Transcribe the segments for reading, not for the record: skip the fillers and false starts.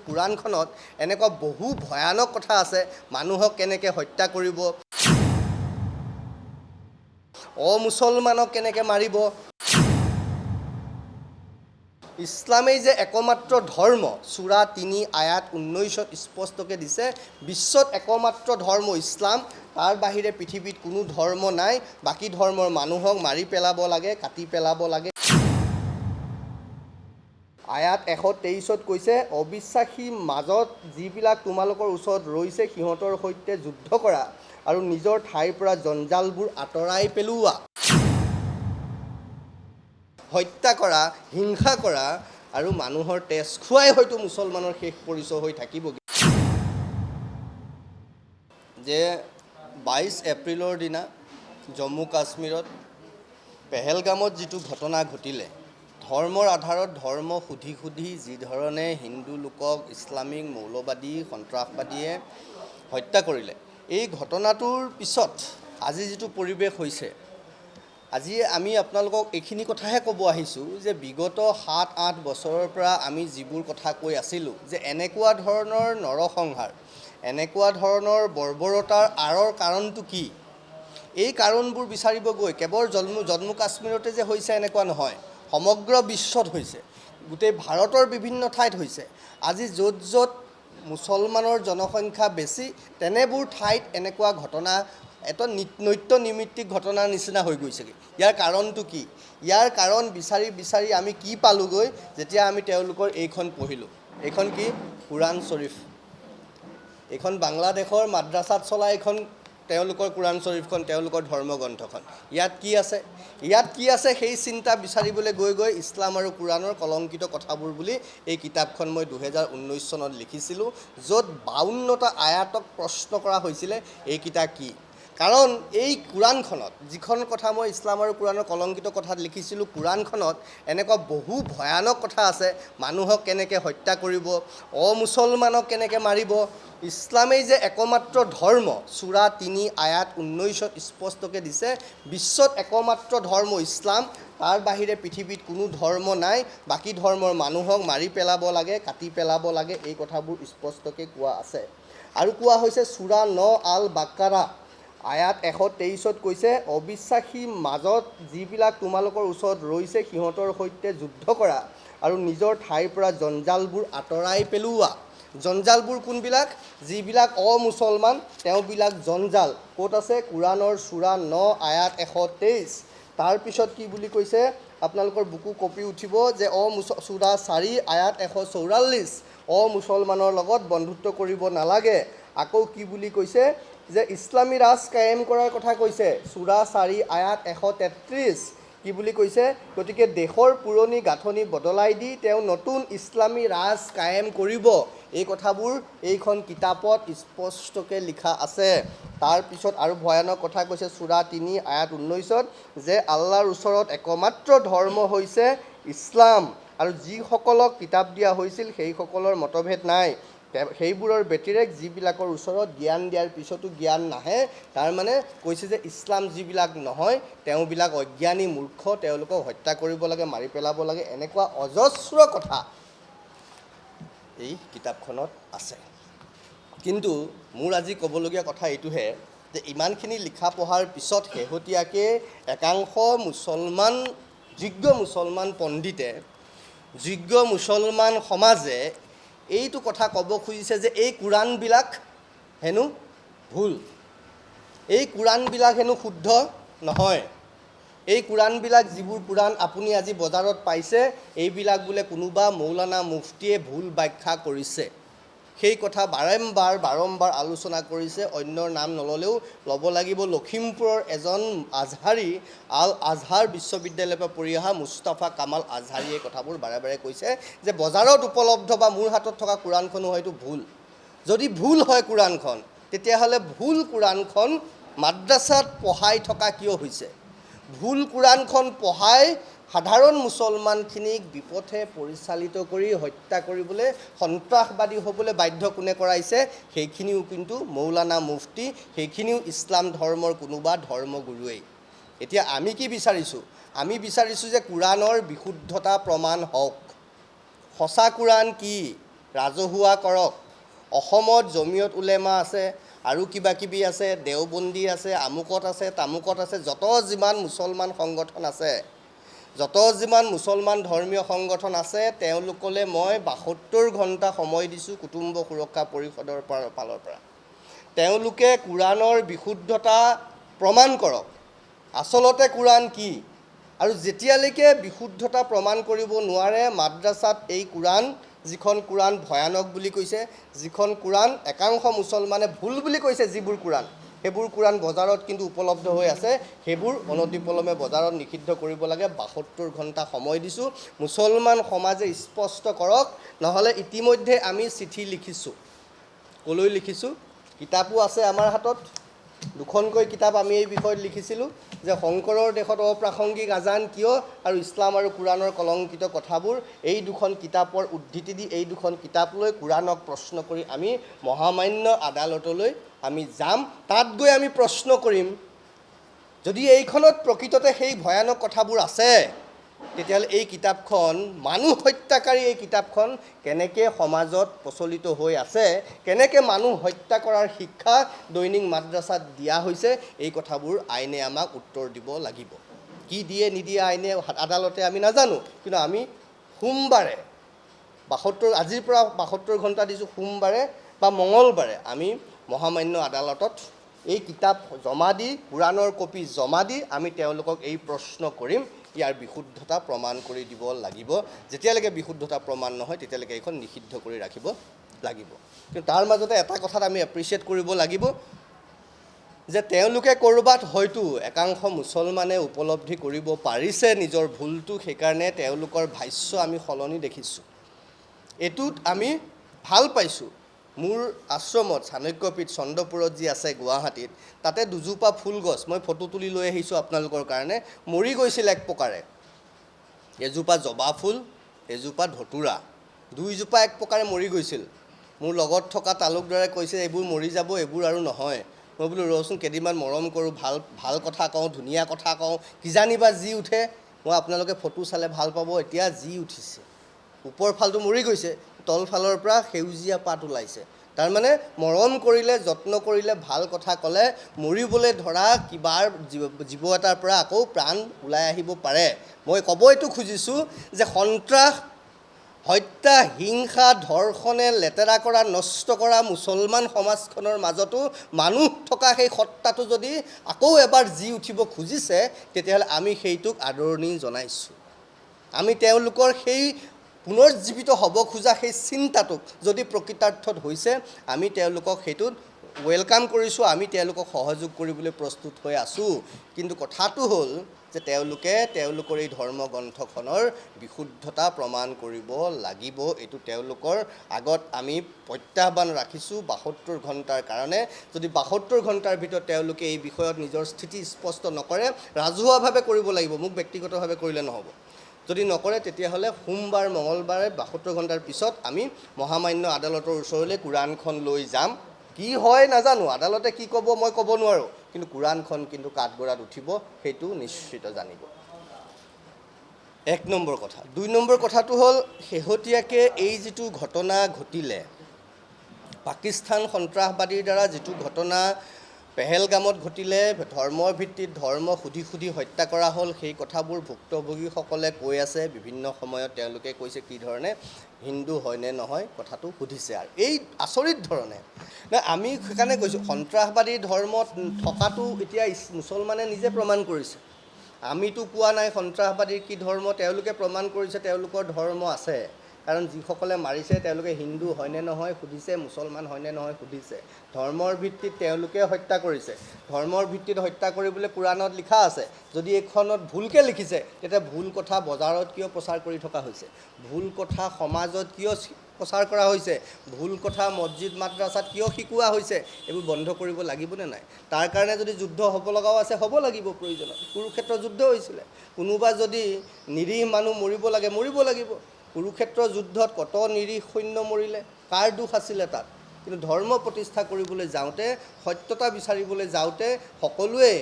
কোৰাণখনত এনেকুৱা বহু ভয়ানক কথা আছে, মানুহক কেনেকৈ হত্যা কৰিব, অমুছলমানক কেনেকৈ মাৰিব। ইছলামেই যে একমাত্ৰ ধৰ্ম, সূৰা ৩ আয়াত ১৯ত স্পষ্টকৈ দিছে, বিশ্বত একমাত্ৰ ধৰ্ম ইছলাম, তাৰ বাহিৰে পৃথিৱীত কোনো ধৰ্ম নাই, বাকী ধৰ্মৰ মানুহক মাৰি পেলাব লাগে, কাটি পেলাব লাগে। আয়াত ১২৩ত কৈছে, অবিশ্বাসী মাজত যিবিলাক তোমালোকৰ ওচৰত ৰৈছে সিহঁতৰ সৈতে যুদ্ধ কৰা আৰু নিজৰ ঠাইৰ পৰা জঞ্জালবোৰ আঁতৰাই পেলোৱা। হত্যা কৰা, হিংসা কৰা আৰু মানুহৰ তেজ খোৱাই হয়তো মুছলমানৰ শেষ পৰিচয় হৈ থাকিবগৈ। যে ২২ এপ্ৰিলৰ দিনা জম্মু কাশ্মীৰত পেহেলগামত যিটো ঘটনা ঘটিলে, ধৰ্মৰ আধাৰত ধৰ্ম সুধি সুধি যিধৰণে হিন্দু লোকক ইছলামিক মৌলবাদী সন্ত্ৰাসবাদীয়ে হত্যা কৰিলে, এই ঘটনাটোৰ পিছত আজি যিটো পৰিৱেশ হৈছে, আজি আমি আপোনালোকক এইখিনি কথাহে ক'ব আহিছোঁ যে বিগত ৭-৮ বছৰৰ পৰা আমি যিবোৰ কথা কৈ আছিলোঁ যে এনেকুৱা ধৰণৰ নৰসংহাৰ, এনেকুৱা ধৰণৰ বৰ্বৰতাৰ আঁৰৰ কাৰণটো কি, এই কাৰণবোৰ বিচাৰিব গৈ কেৱল জম্মু কাশ্মীৰতে যে হৈছে এনেকুৱা নহয়, সমগ্ৰ বিশ্বত হৈছে, গোটেই ভাৰতৰ বিভিন্ন ঠাইত হৈছে। আজি য'ত য'ত মুছলমানৰ জনসংখ্যা বেছি, তেনেবোৰ ঠাইত এনেকুৱা ঘটনা এটা নৈত্য নৈমিত্তিক ঘটনাৰ নিচিনা হৈ গৈছেগৈ। ইয়াৰ কাৰণটো কি? ইয়াৰ কাৰণ বিচাৰি বিচাৰি আমি কি পালোগৈ, যেতিয়া আমি তেওঁলোকৰ এইখন পঢ়িলোঁ। এইখন কি? কোৰাণ শ্বৰীফ। এইখন বাংলাদেশৰ মাদ্ৰাছাত চলা এইখন তেওঁলোকৰ কোৰাণ শ্বৰীফখন, তেওঁলোকৰ ধৰ্মগ্ৰন্থখন। ইয়াত কি আছে? ইয়াত কি আছে সেই চিন্তা বিচাৰিবলৈ গৈ গৈ ইছলাম আৰু কোৰাণৰ কলংকিত কথাবোৰ বুলি এই কিতাপখন মই ২০১৯ চনত লিখিছিলোঁ, য'ত ৫২টা আয়াতক প্ৰশ্ন কৰা হৈছিলে এইকেইটা কি। কাৰণ এই কোৰাণখনত, যিখন কথা মই ইছলাম আৰু কোৰাণৰ কলংকিত কথাত লিখিছিলোঁ, কোৰাণখনত এনেকুৱা বহু ভয়ানক কথা আছে, মানুহক কেনেকৈ হত্যা কৰিব, অমুছলমানক কেনেকৈ মাৰিব। ইছলামেই যে একমাত্ৰ ধৰ্ম, সূৰা ৩ আয়াত ১৯ত স্পষ্টকৈ দিছে, বিশ্বত একমাত্ৰ ধৰ্ম ইছলাম, তাৰ বাহিৰে পৃথিৱীত কোনো ধৰ্ম নাই, বাকী ধৰ্মৰ মানুহক মাৰি পেলাব লাগে, কাটি পেলাব লাগে, এই কথাবোৰ স্পষ্টকৈ কোৱা আছে। আৰু কোৱা হৈছে সূৰা ৯ আল বাকাৰা আয়াত ১২৩ত কৈছে, অবিশ্বাসী মাজত যিবিলাক তোমালোকৰ ওচৰত ৰৈছে সিহঁতৰ সৈতে যুদ্ধ কৰা আৰু নিজৰ ঠাইৰ পৰা জঞ্জালবোৰ আঁতৰাই পেলোৱা। জঞ্জালবোৰ কোনবিলাক? যিবিলাক অমুছলমান, তেওঁবিলাক জঞ্জাল। ক'ত আছে? কোৰাণৰ সূৰা ৯ আয়াত ১২৩। তাৰপিছত কি বুলি কৈছে? আপোনালোকৰ বুকু কঁপি উঠিব যে সূৰা ৪ আয়াত ১৪৪, অমুছলমানৰ লগত বন্ধুত্ব কৰিব নালাগে। আকৌ কি বুলি কৈছে? যে ইছলামী ৰাজ কায়েম কৰাৰ কথা কৈছে, সূৰা ৪ আয়াত ১৩৩। কি বুলি কৈছে? গতিকে দেশৰ পুৰণি গাঁথনি বদলাই দি তেওঁ নতুন ইছলামী ৰাজ কায়েম কৰিব। এই কথাবোৰ এইখন কিতাপত স্পষ্টকৈ লিখা আছে। তাৰপিছত আৰু ভয়ানক কথা কৈছে সূৰা ৩ আয়াত ১৯ত, যে আল্লাহৰ ওচৰত একমাত্ৰ ধৰ্ম হৈছে ইছলাম, আৰু যিসকলক কিতাপ দিয়া হৈছিল সেইসকলৰ মতভেদ নাই, সেইবোৰৰ ব্যতিৰেক যিবিলাকৰ ওচৰত জ্ঞান দিয়াৰ পিছতো জ্ঞান নাহে। তাৰমানে কৈছে যে ইছলাম যিবিলাক নহয়, তেওঁবিলাক অজ্ঞানী মূৰ্খ, তেওঁলোকক হত্যা কৰিব লাগে, মাৰি পেলাব লাগে, এনেকুৱা অজস্ৰ কথা এই কিতাপখনত আছে। কিন্তু মোৰ আজি ক'বলগীয়া কথা এইটোহে যে ইমানখিনি লিখা পঢ়াৰ পিছত শেহতীয়াকৈ একাংশ মুছলমান, যোগ্য মুছলমান পণ্ডিতে, যোগ্য মুছলমান সমাজে এইটো কথা ক'ব খুজিছে যে এই কোৰাণবিলাক হেনো ভুল, এই কোৰাণবিলাক হেনো শুদ্ধ নহয়, এই কোৰাণবিলাক যিবোৰ কোৰাণ আপুনি আজি বজাৰত পাইছে, এইবিলাক বোলে কোনোবা মৌলানা মুফতিয়ে ভুল ব্যাখ্যা কৰিছে। সেই কথা বাৰম্বাৰ আলোচনা কৰিছে। অন্যৰ নাম নল'লেও ল'ব লাগিব, লখিমপুৰৰ এজন আজহাৰী, আল আজহাৰ বিশ্ববিদ্যালয়ৰ পৰা পঢ়ি অহা মুস্তাফা কামাল আজহাৰীয়ে কথাবোৰ বাৰে বাৰে কৈছে যে বজাৰত উপলব্ধ বা মোৰ হাতত থকা কোৰাণখনো হয়তো ভুল। যদি ভুল হয় কোৰাণখন, তেতিয়াহ'লে ভুল কোৰাণখন মাদ্ৰাছাত পঢ়াই থকা কিয় হৈছে? ভুল কোৰাণখন পঢ়াই সাধাৰণ মুছলমানখিনিক বিপথে পৰিচালিত কৰি হত্যা কৰিবলৈ, সন্ত্ৰাসবাদী হ'বলৈ বাধ্য কোনে কৰাইছে? সেইখিনিও কিন্তু মৌলানা মুফতি, সেইখিনিও ইছলাম ধৰ্মৰ কোনোবা ধৰ্মগুৰুৱেই। এতিয়া আমি কি বিচাৰিছোঁ? আমি বিচাৰিছোঁ যে কোৰাণৰ বিশুদ্ধতা প্ৰমাণ হওক। সঁচা কোৰাণ কি? ৰাজহুৱা কৰক। অসমত জমিয়ত উলেমা আছে, আৰু কিবা কিবি আছে, দেওবন্দী আছে, আমুকত আছে, তামুকত আছে, যত যিমান মুছলমান সংগঠন আছে, যত যিমান মুছলমান ধৰ্মীয় সংগঠন আছে, তেওঁলোকলৈ মই ৭২ ঘণ্টা সময় দিছোঁ কুটুম্ব সুৰক্ষা পৰিষদৰ ফালৰ পৰা। তেওঁলোকে কোৰাণৰ বিশুদ্ধতা প্ৰমাণ কৰক। আচলতে কোৰাণ কি? আৰু যেতিয়ালৈকে বিশুদ্ধতা প্ৰমাণ কৰিব নোৱাৰে, মাদ্ৰাছাত এই কোৰাণ, যিখন কোৰাণ ভয়ানক বুলি কৈছে, যিখন কোৰাণ একাংশ মুছলমানে ভুল বুলি কৈছে, যিবোৰ কোৰাণ, সেইবোৰ কোৰাণ বজাৰত কিন্তু উপলব্ধ হৈ আছে, সেইবোৰ অনতিপলমে বজাৰত নিষিদ্ধ কৰিব লাগে। ৭২ ঘণ্টা সময় দিছোঁ, মুছলমান সমাজে স্পষ্ট কৰক, নহ'লে ইতিমধ্যে আমি চিঠি লিখিছোঁ। ক'লৈ লিখিছোঁ? কিতাপো আছে আমাৰ হাতত, দুখনকৈ কিতাপ আমি এই বিষয়ত লিখিছিলোঁ যে শংকৰৰ দেশত অপ্ৰাসংগিক আজান কিয় আৰু ইছলাম আৰু কোৰাণৰ কলংকিত কথাবোৰ, এই দুখন কিতাপৰ উদ্ধৃতি দি এই দুখন কিতাপ লৈ কোৰাণক প্ৰশ্ন কৰি আমি মহামান্য আদালতলৈ আমি যাম। তাত গৈ আমি প্ৰশ্ন কৰিম, যদি এইখনত প্ৰকৃততে সেই ভয়ানক কথাবোৰ আছে, তেতিয়াহ'লে এই কিতাপখন, মানুহ হত্যাকাৰী এই কিতাপখন কেনেকৈ সমাজত প্ৰচলিত হৈ আছে, কেনেকৈ মানুহ হত্যা কৰাৰ শিক্ষা দৈনিক মাদ্ৰাছাত দিয়া হৈছে, এই কথাবোৰ আইনে আমাক উত্তৰ দিব লাগিব। কি দিয়ে নিদিয়ে আইনে আদালতে আমি নাজানো, কিন্তু আমি সোমবাৰে ৭২, আজিৰ পৰা ৭২ ঘণ্টা দিছোঁ, সোমবাৰে বা মঙলবাৰে আমি মহামান্য আদালতত এই কিতাপ জমা দি, কোৰাণৰ কপি জমা দি আমি তেওঁলোকক এই প্ৰশ্ন কৰিম, ইয়াৰ বিশুদ্ধতা প্ৰমাণ কৰি দিব লাগিব। যেতিয়ালৈকে বিশুদ্ধতা প্ৰমাণ নহয়, তেতিয়ালৈকে এইখন নিষিদ্ধ কৰি ৰাখিব লাগিব। কিন্তু তাৰ মাজতে এটা কথাত আমি এপ্ৰিচিয়েট কৰিব লাগিব যে তেওঁলোকে ক'ৰবাত হয়তো একাংশ মুছলমানে উপলব্ধি কৰিব পাৰিছে নিজৰ ভুলটো, সেইকাৰণে তেওঁলোকৰ ভাষ্য আমি সলনি দেখিছোঁ। এইটোত আমি ভাল পাইছোঁ। মোৰ আশ্ৰমত চাণক্যপীঠ চন্দ্ৰপুৰত যি আছে গুৱাহাটীত, তাতে দুজোপা ফুলগছ মই ফটো তুলি লৈ আহিছোঁ আপোনালোকৰ কাৰণে, মৰি গৈছিল এক প্ৰকাৰে। এজোপা জবা ফুল, এজোপা ধতুৰা, দুইজোপা এক প্ৰকাৰে মৰি গৈছিল। মোৰ লগত থকা তালুকদাৰে কৈছে এইবোৰ মৰি যাব, এইবোৰ আৰু নহয়। মই বোলো ৰচোন, কেইদিনমান মৰম কৰোঁ, ভাল কথা কওঁ, ধুনীয়া কথা কওঁ, কিজানিবা যি উঠে। মই আপোনালোকে ফটো চালে ভাল পাব, এতিয়া যি উঠিছে, ওপৰ ফালটো মৰি গৈছে, তলফালৰ পৰা সেউজীয়া পাত ওলাইছে। তাৰমানে মৰম কৰিলে, যত্ন কৰিলে, ভাল কথা ক'লে মৰিবলৈ ধৰা কিবাৰ জীৱ এটাৰ পৰা আকৌ প্ৰাণ ওলাই আহিব পাৰে। মই ক'ব এইটো খুজিছোঁ যে সন্ত্ৰাস, হত্যা, হিংসা, ধৰ্ষণে লেতেৰা কৰা, নষ্ট কৰা মুছলমান সমাজখনৰ মাজতো মানুহ থকা সেই সত্তাটো যদি আকৌ এবাৰ জি উঠিব খুজিছে, তেতিয়াহ'লে আমি সেইটোক আদৰণি জনাইছোঁ। আমি তেওঁলোকৰ সেই পুনৰ্জীৱিত হ'ব খোজা সেই চিন্তাটোক যদি প্ৰকৃতাৰ্থত হৈছে, আমি তেওঁলোকক সেইটোত ৱেলকাম কৰিছোঁ, আমি তেওঁলোকক সহযোগ কৰিবলৈ প্ৰস্তুত হৈ আছোঁ। কিন্তু কথাটো হ'ল যে তেওঁলোকে তেওঁলোকৰ এই ধৰ্মগ্ৰন্থখনৰ বিশুদ্ধতা প্ৰমাণ কৰিব লাগিব। এইটো তেওঁলোকৰ আগত আমি প্ৰত্যাহ্বান ৰাখিছোঁ ৭২ ঘণ্টাৰ কাৰণে। যদি ৭২ ঘণ্টাৰ ভিতৰত তেওঁলোকে এই বিষয়ত নিজৰ স্থিতি স্পষ্ট নকৰে, ৰাজহুৱাভাৱে কৰিব লাগিব, মোক ব্যক্তিগতভাৱে কৰিলে নহ'ব। যদি নকৰে, তেতিয়াহ'লে সোমবাৰ মঙলবাৰে ৭২ ঘণ্টাৰ পিছত আমি মহামান্য আদালতৰ ওচৰলৈ কোৰাণখন লৈ যাম। কি হয় নাজানো, আদালতে কি ক'ব মই ক'ব নোৱাৰোঁ, কিন্তু কোৰাণখন কিন্তু কাঠগড়াত উঠিব, সেইটো নিশ্চিত জানিব। ১ নম্বৰ কথা। ২ নম্বৰ কথাটো হ'ল, শেহতীয়াকৈ এই যিটো ঘটনা ঘটিলে, পাকিস্তান সন্ত্ৰাসবাদীৰ দ্বাৰা যিটো ঘটনা পেহেলগামত ঘটিলে, ধৰ্মৰ ভিত্তিত ধৰ্ম সুধি সুধি হত্যা কৰা হ'ল, সেই কথাবোৰ ভুক্তভোগীসকলে কৈ আছে। বিভিন্ন সময়ত তেওঁলোকে কৈছে কি ধৰণে, হিন্দু হয়নে নহয় কথাটো সুধিছে। আৰু এই আচৰিত ধৰণে আমি সেইকাৰণে কৈছোঁ, সন্ত্ৰাসবাদী ধৰ্মত থকাটো এতিয়া মুছলমানে নিজে প্ৰমাণ কৰিছে। আমিতো কোৱা নাই সন্ত্ৰাসবাদীৰ কি ধৰ্ম, তেওঁলোকে প্ৰমাণ কৰিছে তেওঁলোকৰ ধৰ্ম আছে। কাৰণ যিসকলে মাৰিছে তেওঁলোকে হিন্দু হয়নে নহয় সুধিছে, মুছলমান হয়নে নহয় সুধিছে। ধৰ্মৰ ভিত্তিত তেওঁলোকে হত্যা কৰিছে। ধৰ্মৰ ভিত্তিত হত্যা কৰিবলৈ কোৰাণত লিখা আছে। যদি এইখনত ভুলকৈ লিখিছে, তেতিয়া ভুল কথা বজাৰত কিয় প্ৰচাৰ কৰি থকা হৈছে, ভুল কথা সমাজত কিয় প্ৰচাৰ কৰা হৈছে, ভুল কথা মছজিদ মাদ্ৰাছাত কিয় শিকোৱা হৈছে, এইবোৰ বন্ধ কৰিব লাগিবনে নাই? তাৰ কাৰণে যদি যুদ্ধ হ'ব লগাও আছে, হ'ব লাগিব প্ৰয়োজনত। কুৰুক্ষেত্ৰ যুদ্ধ হৈছিলে, কোনোবা যদি নিৰীহ মানুহ মৰিব লাগে, মৰিব লাগিব। কুৰুক্ষেত্ৰৰ যুদ্ধত কত নিৰীহ সৈন্য মৰিলে, কাৰ দোষ আছিলে তাত? কিন্তু ধৰ্ম প্ৰতিষ্ঠা কৰিবলৈ যাওঁতে, সত্যতা বিচাৰিবলৈ যাওঁতে সকলোৱে,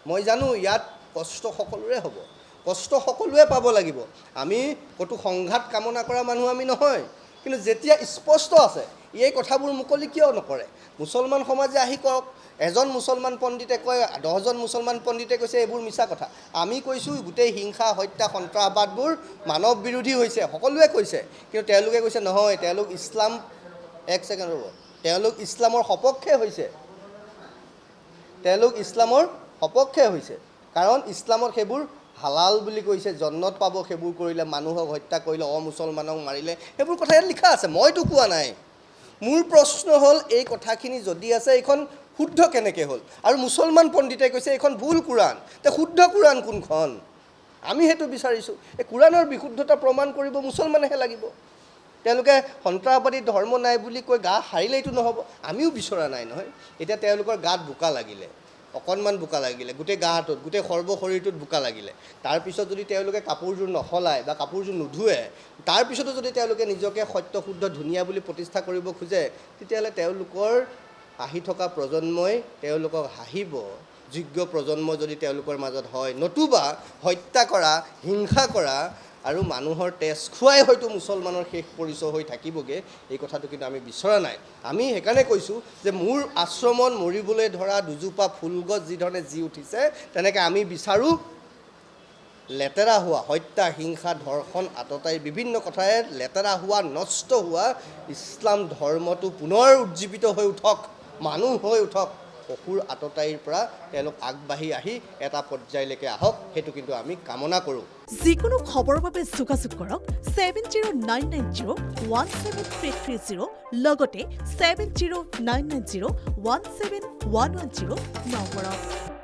মই জানো ইয়াত কষ্ট সকলোৰে হ'ব, কষ্ট সকলোৱে পাব লাগিব। আমি ক'তো সংঘাত কামনা কৰা মানুহ আমি নহয়, কিন্তু যেতিয়া স্পষ্ট আছে এই কথাবোৰ মুকলি কিয় নকৰে মুছলমান সমাজে আহি কওক এজন মুছলমান পণ্ডিতে কয় 10জন মুছলমান পণ্ডিতে কৈছে এইবোৰ মিছা কথা আমি কৈছোঁ গোটেই হিংসা হত্যা সন্ত্ৰাসবাদবোৰ মানৱ বিৰোধী হৈছে সকলোৱে কৈছে কিন্তু তেওঁলোকে কৈছে নহয় তেওঁলোক ইছলাম এক ছেকেণ্ড ৰ'ব তেওঁলোক ইছলামৰ সপক্ষে হৈছে তেওঁলোক ইছলামৰ সপক্ষে হৈছে কাৰণ ইছলামত সেইবোৰ হালাল বুলি কৈছে জন্নত পাব সেইবোৰ কৰিলে মানুহক হত্যা কৰিলে অমুছলমানক মাৰিলে সেইবোৰ কথা ইয়াত লিখা আছে মইতো কোৱা নাই মোৰ প্ৰশ্ন হ'ল এই কথাখিনি যদি আছে এইখন শুদ্ধ কেনেকৈ হ'ল আৰু মুছলমান পণ্ডিতে কৈছে এইখন ভুল কোৰাণ তে শুদ্ধ কোৰাণ কোনখন আমি সেইটো বিচাৰিছোঁ এই কোৰাণৰ বিশুদ্ধতা প্ৰমাণ কৰিব মুছলমানেহে লাগিব তেওঁলোকে সন্ত্ৰাসবাদী ধৰ্ম নাই বুলি কৈ গা হাৰিলেইতো নহ'ব আমিও বিচৰা নাই নহয় এতিয়া তেওঁলোকৰ গাত বোকা লাগিলে অকণমান বোকা লাগিলে গোটেই গাটোত গোটেই সৰ্বশৰীৰটোত বোকা লাগিলে তাৰপিছত যদি তেওঁলোকে কাপোৰযোৰ নসলায় বা কাপোৰযোৰ নোধোৱে তাৰপিছতো যদি তেওঁলোকে নিজকে সত্য শুদ্ধ ধুনীয়া বুলি প্ৰতিষ্ঠা কৰিব খোজে তেতিয়াহ'লে তেওঁলোকৰ আহি থকা প্ৰজন্মই তেওঁলোকক হাঁহিব যোগ্য প্ৰজন্ম যদি তেওঁলোকৰ মাজত হয় নতুবা হত্যা কৰা হিংসা কৰা আৰু মানুহৰ তেজ খুৱাই হয়তো মুছলমানৰ শেষ পৰিচয় হৈ থাকিবগৈ এই কথাটো কিন্তু আমি বিচৰা নাই আমি সেইকাৰণে কৈছোঁ যে মোৰ আশ্ৰমত মৰিবলৈ ধৰা দুজোপা ফুলগছ যিধৰণে জি উঠিছে তেনেকৈ আমি বিচাৰোঁ লেতেৰা হোৱা হত্যা হিংসা ধৰ্ষণ আততায়ী বিভিন্ন কথাৰে লেতেৰা হোৱা নষ্ট হোৱা ইছলাম ধৰ্মটো পুনৰ উজ্জীৱিত হৈ উঠক মানুহ হৈ উঠক অসুৰ আততায়ীৰ পৰা তেওঁলোক আগবাঢ়ি আহি এটা পৰ্যায়লৈকে আহক সেইটো কিন্তু আমি কামনা কৰোঁ যিকোনো খবৰৰ বাবে যোগাযোগ কৰক 7099017330 লগতে 7099017110 নম্বৰত